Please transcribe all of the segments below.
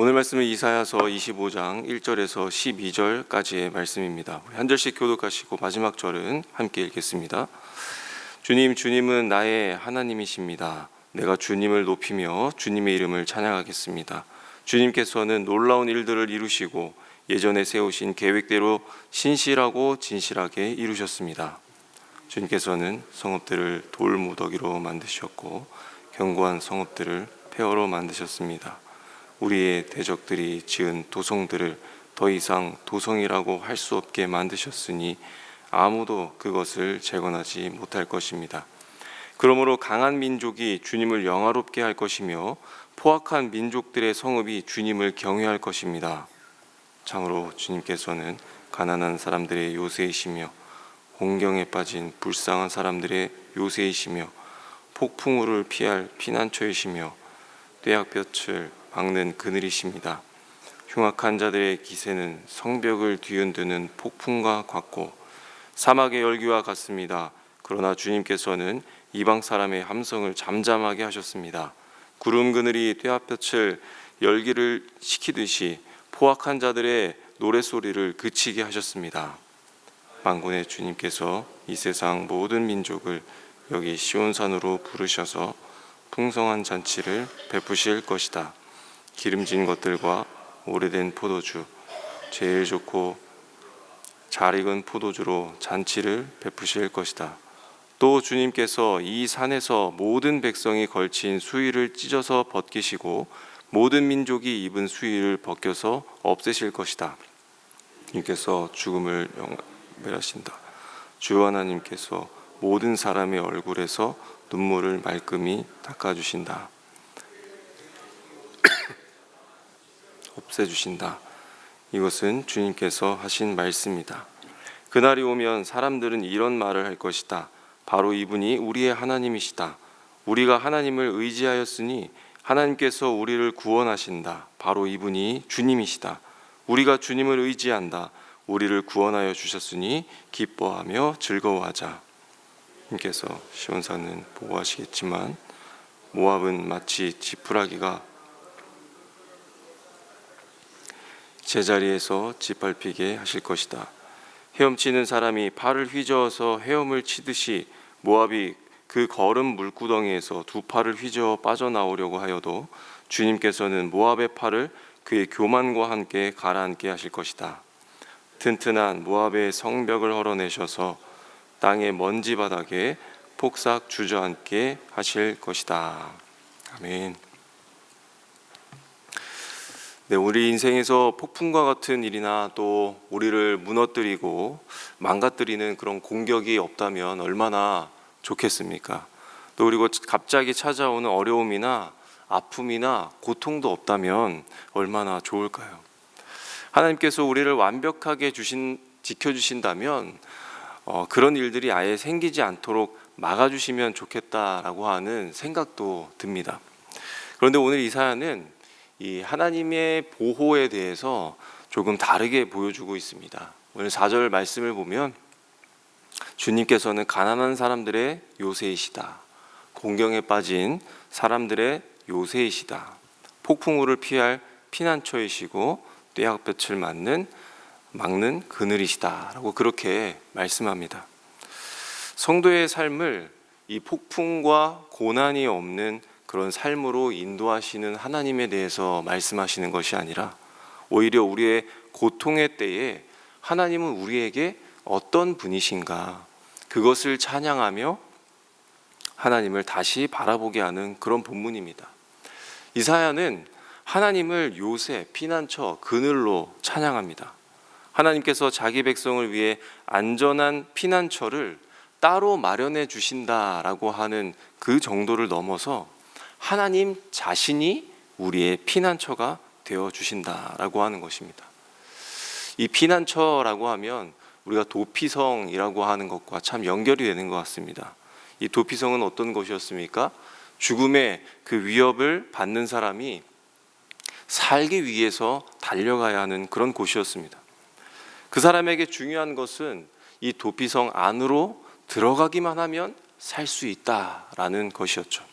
오늘 말씀은 이사야서 25장 1절에서 12절까지의 말씀입니다. 한 절씩 교독하시고 마지막 절은 함께 읽겠습니다. 주님은 나의 하나님이십니다. 내가 주님을 높이며 주님의 이름을 찬양하겠습니다. 주님께서는 놀라운 일들을 이루시고 예전에 세우신 계획대로 신실하고 진실하게 이루셨습니다. 주님께서는 성읍들을 돌무더기로 만드셨고 견고한 성읍들을 폐허로 만드셨습니다. 우리의 대적들이 지은 도성들을 더 이상 도성이라고 할 수 없게 만드셨으니 아무도 그것을 재건하지 못할 것입니다. 그러므로 강한 민족이 주님을 영화롭게 할 것이며 포악한 민족들의 성읍이 주님을 경외할 것입니다. 참으로 주님께서는 가난한 사람들의 요새이시며 공경에 빠진 불쌍한 사람들의 요새이시며 폭풍우를 피할 피난처이시며 떼약볕을 막는 그늘이십니다. 흉악한 자들의 기세는 성벽을 뒤흔드는 폭풍과 같고 사막의 열기와 같습니다. 그러나 주님께서는 이방 사람의 함성을 잠잠하게 하셨습니다. 구름 그늘이 떼약볕을 열기를 식히듯이 포악한 자들의 노랫소리를 그치게 하셨습니다. 만군의 주님께서 이 세상 모든 민족을 여기 시온산으로 부르셔서 풍성한 잔치를 베푸실 것이다. 기름진 것들과 오래된 포도주, 제일 좋고 잘 익은 포도주로 잔치를 베푸실 것이다. 또 주님께서 이 산에서 모든 백성이 걸친 수의를 찢어서 벗기시고 모든 민족이 입은 수의를 벗겨서 없애실 것이다. 주님께서 죽음을 멸하신다. 주 하나님께서 모든 사람의 얼굴에서 눈물을 말끔히 닦아주신다. 없애주신다. 이것은 주님께서 하신 말씀이다. 그날이 오면 사람들은 이런 말을 할 것이다. 바로 이분이 우리의 하나님이시다. 우리가 하나님을 의지하였으니 하나님께서 우리를 구원하신다. 바로 이분이 주님이시다. 우리가 주님을 의지한다. 우리를 구원하여 주셨으니 기뻐하며 즐거워하자. 주님께서 시온산은 보호하시겠지만 모압은 마치 지푸라기가 제자리에서 짓밟히게 하실 것이다. 헤엄치는 사람이 팔을 휘저어서 헤엄을 치듯이 모압이 그 거름 물구덩이에서 두 팔을 휘저어 빠져나오려고 하여도 주님께서는 모압의 팔을 그의 교만과 함께 가라앉게 하실 것이다. 튼튼한 모압의 성벽을 헐어내셔서 땅의 먼지 바닥에 폭삭 주저앉게 하실 것이다. 아멘. 네, 우리 인생에서 폭풍과 같은 일이나 또 우리를 무너뜨리고 망가뜨리는 그런 공격이 없다면 얼마나 좋겠습니까? 또 그리고 갑자기 찾아오는 어려움이나 아픔이나 고통도 없다면 얼마나 좋을까요? 하나님께서 우리를 완벽하게 지켜주신다면 그런 일들이 아예 생기지 않도록 막아주시면 좋겠다라고 하는 생각도 듭니다. 그런데 오늘 이사야는 이 하나님의 보호에 대해서 조금 다르게 보여주고 있습니다. 오늘 4절 말씀을 보면 주님께서는 가난한 사람들의 요새이시다. 공경에 빠진 사람들의 요새이시다. 폭풍우를 피할 피난처이시고 떼약볕을 막는 그늘이시다 라고 그렇게 말씀합니다. 성도의 삶을 이 폭풍과 고난이 없는 그런 삶으로 인도하시는 하나님에 대해서 말씀하시는 것이 아니라 오히려 우리의 고통의 때에 하나님은 우리에게 어떤 분이신가 그것을 찬양하며 하나님을 다시 바라보게 하는 그런 본문입니다. 이사야는 하나님을 요새, 피난처, 그늘로 찬양합니다. 하나님께서 자기 백성을 위해 안전한 피난처를 따로 마련해 주신다라고 하는 그 정도를 넘어서 하나님 자신이 우리의 피난처가 되어 주신다라고 하는 것입니다. 이 피난처라고 하면 우리가 도피성이라고 하는 것과 참 연결이 되는 것 같습니다. 이 도피성은 어떤 곳이었습니까? 죽음의 그 위협을 받는 사람이 살기 위해서 달려가야 하는 그런 곳이었습니다. 그 사람에게 중요한 것은 이 도피성 안으로 들어가기만 하면 살 수 있다라는 것이었죠.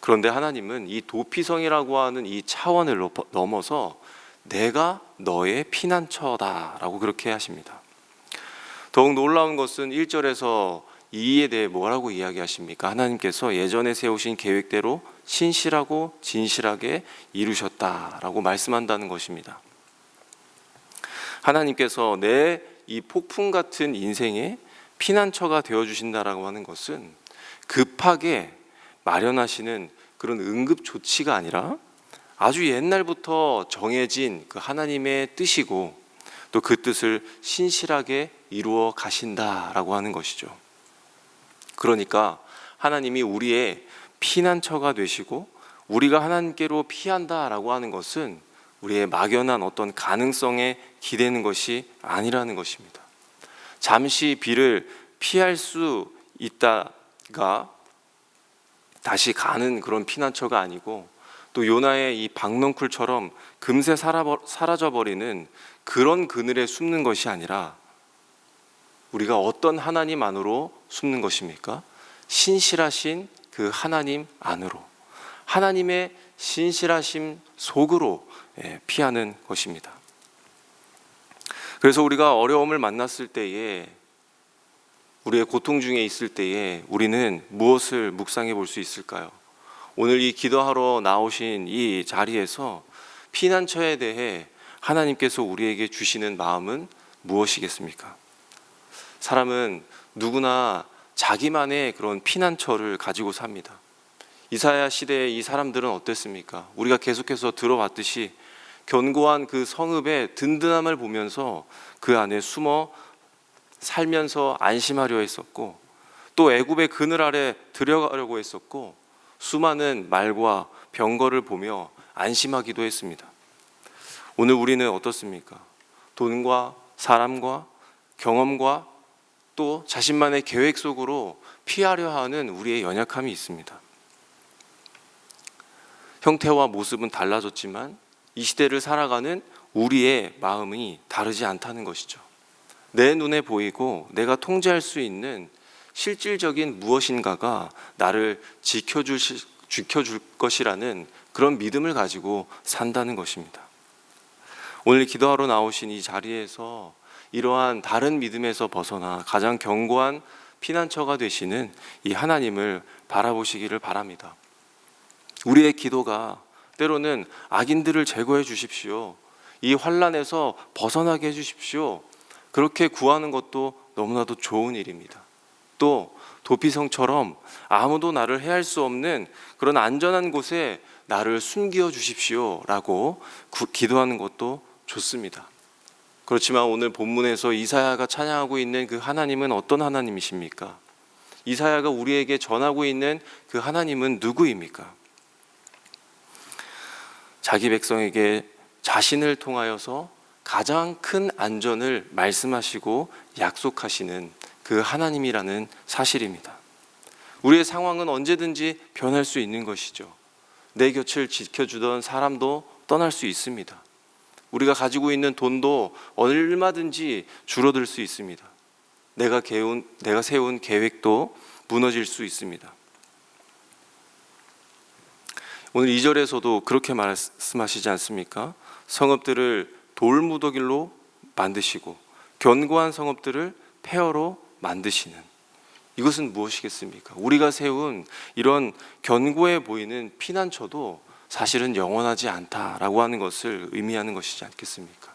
그런데 하나님은 이 도피성이라고 하는 이 차원을 넘어서 내가 너의 피난처다라고 그렇게 하십니다. 더욱 놀라운 것은 1절에서 이에 대해 뭐라고 이야기하십니까? 하나님께서 예전에 세우신 계획대로 신실하고 진실하게 이루셨다라고 말씀한다는 것입니다. 하나님께서 내 이 폭풍 같은 인생의 피난처가 되어주신다라고 하는 것은 급하게 마련하시는 그런 응급 조치가 아니라 아주 옛날부터 정해진 그 하나님의 뜻이고 또 그 뜻을 신실하게 이루어 가신다라고 하는 것이죠. 그러니까 하나님이 우리의 피난처가 되시고 우리가 하나님께로 피한다라고 하는 것은 우리의 막연한 어떤 가능성에 기대는 것이 아니라는 것입니다. 잠시 비를 피할 수 있다가 다시 가는 그런 피난처가 아니고 또 요나의 이 박넝쿨처럼 금세 사라져버리는 그런 그늘에 숨는 것이 아니라 우리가 어떤 하나님 안으로 숨는 것입니까? 신실하신 그 하나님 안으로, 하나님의 신실하심 속으로 피하는 것입니다. 그래서 우리가 어려움을 만났을 때에, 우리의 고통 중에 있을 때에 우리는 무엇을 묵상해 볼 수 있을까요? 오늘 이 기도하러 나오신 이 자리에서 피난처에 대해 하나님께서 우리에게 주시는 마음은 무엇이겠습니까? 사람은 누구나 자기만의 그런 피난처를 가지고 삽니다. 이사야 시대의 이 사람들은 어땠습니까? 우리가 계속해서 들어봤듯이 견고한 그 성읍의 든든함을 보면서 그 안에 숨어 살면서 안심하려 했었고 또 애굽의 그늘 아래 들어가려고 했었고 수많은 말과 병거를 보며 안심하기도 했습니다. 오늘 우리는 어떻습니까? 돈과 사람과 경험과 또 자신만의 계획 속으로 피하려 하는 우리의 연약함이 있습니다. 형태와 모습은 달라졌지만 이 시대를 살아가는 우리의 마음이 다르지 않다는 것이죠. 내 눈에 보이고 내가 통제할 수 있는 실질적인 무엇인가가 나를 지켜줄 것이라는 그런 믿음을 가지고 산다는 것입니다. 오늘 기도하러 나오신 이 자리에서 이러한 다른 믿음에서 벗어나 가장 견고한 피난처가 되시는 이 하나님을 바라보시기를 바랍니다. 우리의 기도가 때로는 악인들을 제거해 주십시오, 이 환난에서 벗어나게 해 주십시오, 그렇게 구하는 것도 너무나도 좋은 일입니다. 또 도피성처럼 아무도 나를 해할 수 없는 그런 안전한 곳에 나를 숨겨 주십시오 라고 기도하는 것도 좋습니다. 그렇지만 오늘 본문에서 이사야가 찬양하고 있는 그 하나님은 어떤 하나님이십니까? 이사야가 우리에게 전하고 있는 그 하나님은 누구입니까? 자기 백성에게 자신을 통하여서 가장 큰 안전을 말씀하시고 약속하시는 그 하나님이라는 사실입니다. 우리의 상황은 언제든지 변할 수 있는 것이죠. 내 곁을 지켜주던 사람도 떠날 수 있습니다. 우리가 가지고 있는 돈도 얼마든지 줄어들 수 있습니다. 내가 세운 계획도 무너질 수 있습니다. 오늘 2절에서도 그렇게 말씀하시지 않습니까? 성읍들을 돌무더기로 만드시고 견고한 성읍들을 폐허로 만드시는, 이것은 무엇이겠습니까? 우리가 세운 이런 견고해 보이는 피난처도 사실은 영원하지 않다라고 하는 것을 의미하는 것이지 않겠습니까?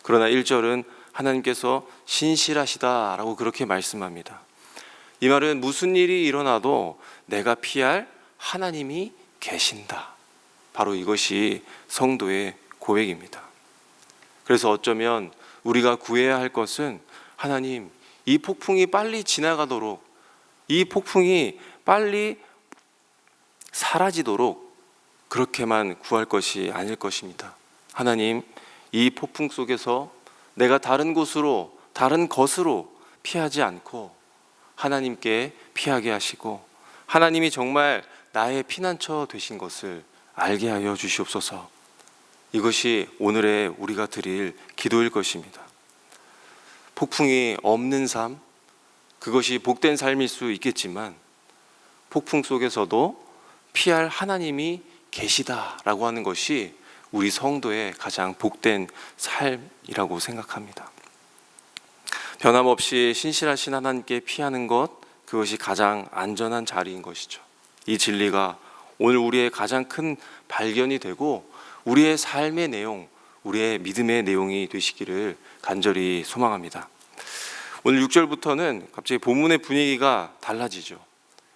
그러나 1절은 하나님께서 신실하시다라고 그렇게 말씀합니다. 이 말은 무슨 일이 일어나도 내가 피할 하나님이 계신다, 바로 이것이 성도의 고백입니다. 그래서 어쩌면 우리가 구해야 할 것은 하나님, 이 폭풍이 빨리 지나가도록, 이 폭풍이 빨리 사라지도록 그렇게만 구할 것이 아닐 것입니다. 하나님, 이 폭풍 속에서 내가 다른 곳으로, 다른 것으로 피하지 않고 하나님께 피하게 하시고 하나님이 정말 나의 피난처 되신 것을 알게 하여 주시옵소서. 이것이 오늘의 우리가 드릴 기도일 것입니다. 폭풍이 없는 삶, 그것이 복된 삶일 수 있겠지만 폭풍 속에서도 피할 하나님이 계시다라고 하는 것이 우리 성도의 가장 복된 삶이라고 생각합니다. 변함없이 신실하신 하나님께 피하는 것, 그것이 가장 안전한 자리인 것이죠. 이 진리가 오늘 우리의 가장 큰 발견이 되고 우리의 삶의 내용, 우리의 믿음의 내용이 되시기를 간절히 소망합니다. 오늘 6절부터는 갑자기 본문의 분위기가 달라지죠.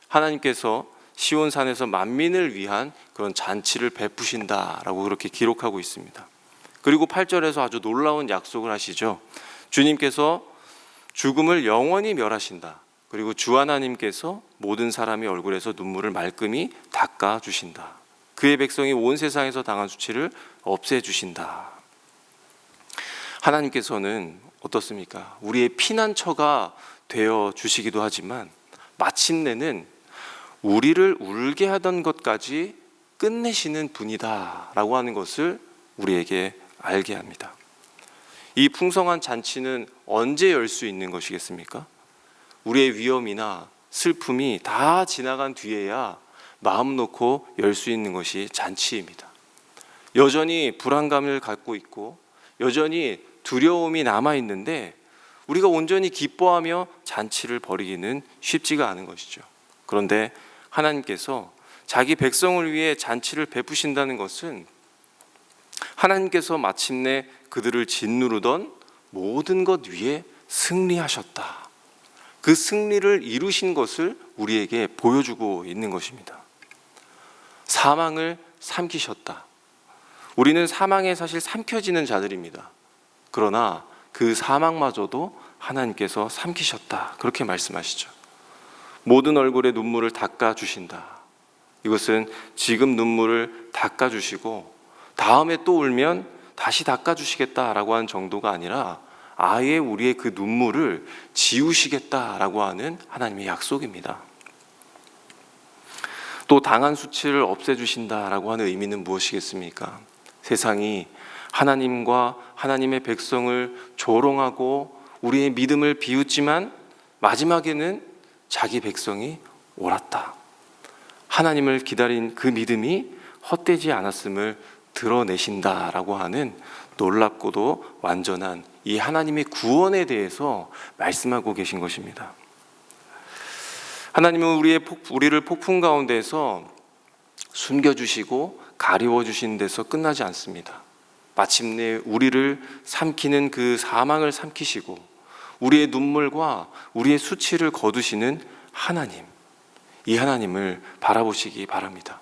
하나님께서 시온산에서 만민을 위한 그런 잔치를 베푸신다라고 그렇게 기록하고 있습니다. 그리고 8절에서 아주 놀라운 약속을 하시죠. 주님께서 죽음을 영원히 멸하신다. 그리고 주 하나님께서 모든 사람의 얼굴에서 눈물을 말끔히 닦아주신다. 그의 백성이 온 세상에서 당한 수치를 없애주신다. 하나님께서는 어떻습니까? 우리의 피난처가 되어 주시기도 하지만 마침내는 우리를 울게 하던 것까지 끝내시는 분이다 라고 하는 것을 우리에게 알게 합니다. 이 풍성한 잔치는 언제 열 수 있는 것이겠습니까? 우리의 위험이나 슬픔이 다 지나간 뒤에야 마음 놓고 열 수 있는 것이 잔치입니다. 여전히 불안감을 갖고 있고 여전히 두려움이 남아있는데 우리가 온전히 기뻐하며 잔치를 벌이기는 쉽지가 않은 것이죠. 그런데 하나님께서 자기 백성을 위해 잔치를 베푸신다는 것은 하나님께서 마침내 그들을 짓누르던 모든 것 위에 승리하셨다. 그 승리를 이루신 것을 우리에게 보여주고 있는 것입니다. 사망을 삼키셨다. 우리는 사망에 사실 삼켜지는 자들입니다. 그러나 그 사망마저도 하나님께서 삼키셨다. 그렇게 말씀하시죠. 모든 얼굴에 눈물을 닦아주신다. 이것은 지금 눈물을 닦아주시고 다음에 또 울면 다시 닦아주시겠다라고 하는 정도가 아니라 아예 우리의 그 눈물을 지우시겠다라고 하는 하나님의 약속입니다. 또 당한 수치를 없애주신다라고 하는 의미는 무엇이겠습니까? 세상이 하나님과 하나님의 백성을 조롱하고 우리의 믿음을 비웃지만 마지막에는 자기 백성이 옳았다. 하나님을 기다린 그 믿음이 헛되지 않았음을 드러내신다라고 하는 놀랍고도 완전한 이 하나님의 구원에 대해서 말씀하고 계신 것입니다. 하나님은 우리를 폭풍 가운데서 숨겨주시고 가리워주신 데서 끝나지 않습니다. 마침내 우리를 삼키는 그 사망을 삼키시고 우리의 눈물과 우리의 수치를 거두시는 하나님, 이 하나님을 바라보시기 바랍니다.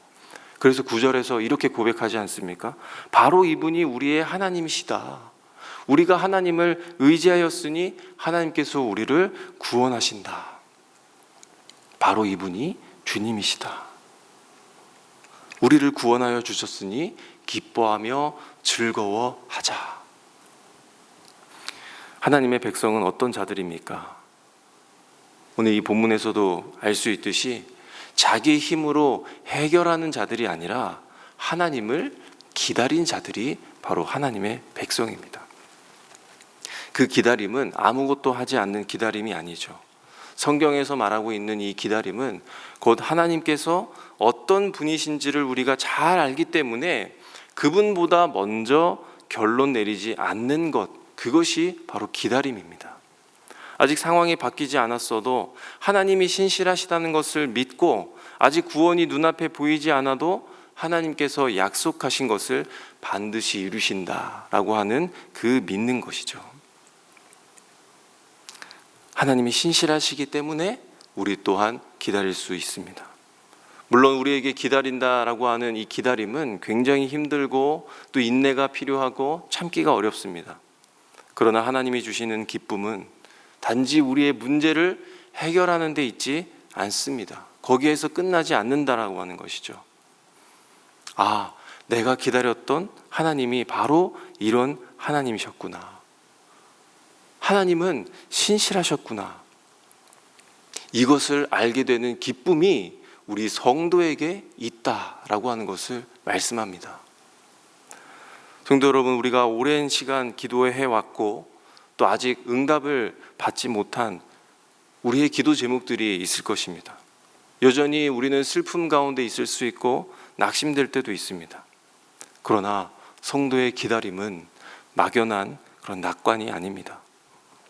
그래서 9절에서 이렇게 고백하지 않습니까? 바로 이분이 우리의 하나님이시다. 우리가 하나님을 의지하였으니 하나님께서 우리를 구원하신다. 바로 이분이 주님이시다. 우리를 구원하여 주셨으니 기뻐하며 즐거워하자. 하나님의 백성은 어떤 자들입니까? 오늘 이 본문에서도 알 수 있듯이 자기 힘으로 해결하는 자들이 아니라 하나님을 기다린 자들이 바로 하나님의 백성입니다. 그 기다림은 아무것도 하지 않는 기다림이 아니죠. 성경에서 말하고 있는 이 기다림은 곧 하나님께서 어떤 분이신지를 우리가 잘 알기 때문에 그분보다 먼저 결론 내리지 않는 것, 그것이 바로 기다림입니다. 아직 상황이 바뀌지 않았어도 하나님이 신실하시다는 것을 믿고 아직 구원이 눈앞에 보이지 않아도 하나님께서 약속하신 것을 반드시 이루신다라고 하는 그 믿는 것이죠. 하나님이 신실하시기 때문에 우리 또한 기다릴 수 있습니다. 물론 우리에게 기다린다라고 하는 이 기다림은 굉장히 힘들고 또 인내가 필요하고 참기가 어렵습니다. 그러나 하나님이 주시는 기쁨은 단지 우리의 문제를 해결하는 데 있지 않습니다. 거기에서 끝나지 않는다라고 하는 것이죠. 아, 내가 기다렸던 하나님이 바로 이런 하나님이셨구나. 하나님은 신실하셨구나. 이것을 알게 되는 기쁨이 우리 성도에게 있다라고 하는 것을 말씀합니다. 성도 여러분, 우리가 오랜 시간 기도해 왔고 또 아직 응답을 받지 못한 우리의 기도 제목들이 있을 것입니다. 여전히 우리는 슬픔 가운데 있을 수 있고 낙심될 때도 있습니다. 그러나 성도의 기다림은 막연한 그런 낙관이 아닙니다.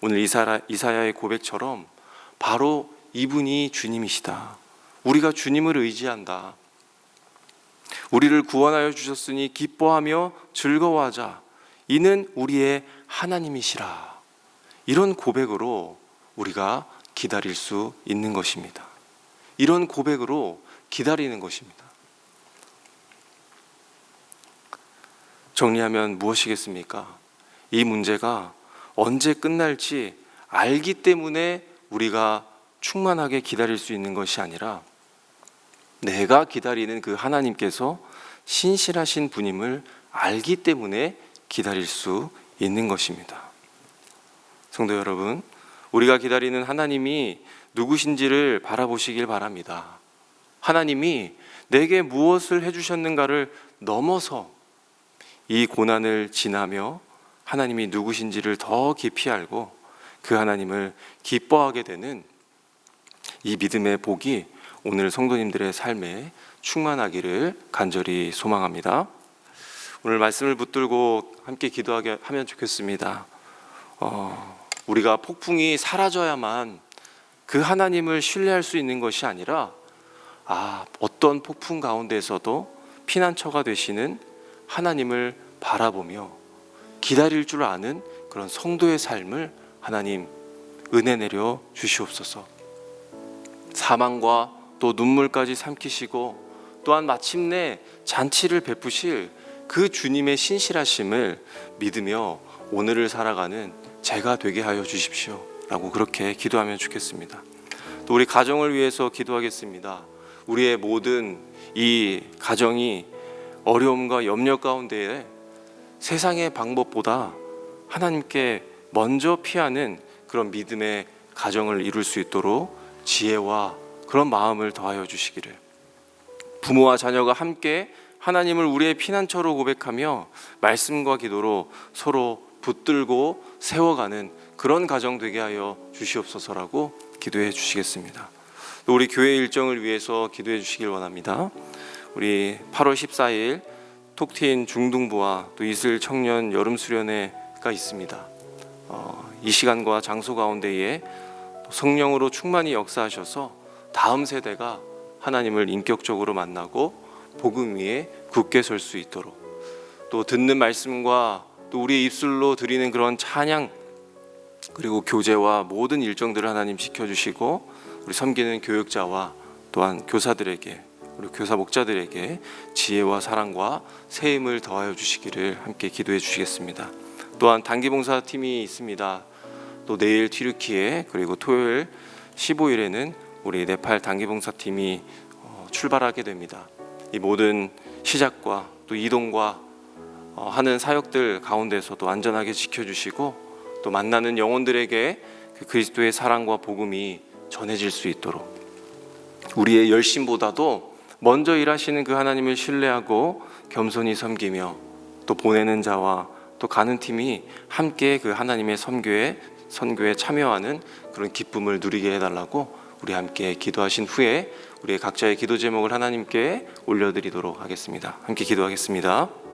오늘 이사야의 고백처럼 바로 이분이 주님이시다. 우리가 주님을 의지한다. 우리를 구원하여 주셨으니 기뻐하며 즐거워하자. 이는 우리의 하나님이시라. 이런 고백으로 우리가 기다릴 수 있는 것입니다. 이런 고백으로 기다리는 것입니다. 정리하면 무엇이겠습니까? 이 문제가 언제 끝날지 알기 때문에 우리가 충만하게 기다릴 수 있는 것이 아니라 내가 기다리는 그 하나님께서 신실하신 분임을 알기 때문에 기다릴 수 있는 것입니다. 성도 여러분, 우리가 기다리는 하나님이 누구신지를 바라보시길 바랍니다. 하나님이 내게 무엇을 해주셨는가를 넘어서 이 고난을 지나며 하나님이 누구신지를 더 깊이 알고 그 하나님을 기뻐하게 되는 이 믿음의 복이 오늘 성도님들의 삶에 충만하기를 간절히 소망합니다. 오늘 말씀을 붙들고 함께 기도하게 하면 좋겠습니다. 우리가 폭풍이 사라져야만 그 하나님을 신뢰할 수 있는 것이 아니라 어떤 폭풍 가운데서도 피난처가 되시는 하나님을 바라보며 기다릴 줄 아는 그런 성도의 삶을 하나님 은혜 내려 주시옵소서. 사망과 또 눈물까지 삼키시고 또한 마침내 잔치를 베푸실 그 주님의 신실하심을 믿으며 오늘을 살아가는 제가 되게 하여 주십시오 라고 그렇게 기도하면 좋겠습니다. 또 우리 가정을 위해서 기도하겠습니다. 우리의 모든 이 가정이 어려움과 염려 가운데에 세상의 방법보다 하나님께 먼저 피하는 그런 믿음의 가정을 이룰 수 있도록 지혜와 그런 마음을 더하여 주시기를, 부모와 자녀가 함께 하나님을 우리의 피난처로 고백하며 말씀과 기도로 서로 붙들고 세워가는 그런 가정 되게 하여 주시옵소서라고 기도해 주시겠습니다. 또 우리 교회 일정을 위해서 기도해 주시길 원합니다. 우리 8월 14일 톡틴 중등부와 또 이슬 청년 여름 수련회가 있습니다. 이 시간과 장소 가운데에 성령으로 충만히 역사하셔서 다음 세대가 하나님을 인격적으로 만나고 복음 위에 굳게 설 수 있도록, 또 듣는 말씀과 또 우리의 입술로 드리는 그런 찬양 그리고 교제와 모든 일정들을 하나님 지켜주시고 우리 섬기는 교육자와 또한 교사들에게, 우리 교사 목자들에게 지혜와 사랑과 새 힘을 더하여 주시기를 함께 기도해 주시겠습니다. 또한 단기봉사팀이 있습니다. 또 내일 튀르키예 그리고 토요일 15일에는 우리 네팔 단기봉사팀이 출발하게 됩니다. 이 모든 시작과 또 이동과 하는 사역들 가운데서도 안전하게 지켜주시고 또 만나는 영혼들에게 그 그리스도의 사랑과 복음이 전해질 수 있도록 우리의 열심보다도 먼저 일하시는 그 하나님을 신뢰하고 겸손히 섬기며 또 보내는 자와 또 가는 팀이 함께 그 하나님의 선교에 참여하는 그런 기쁨을 누리게 해달라고 우리 함께 기도하신 후에 우리의 각자의 기도 제목을 하나님께 올려드리도록 하겠습니다. 함께 기도하겠습니다.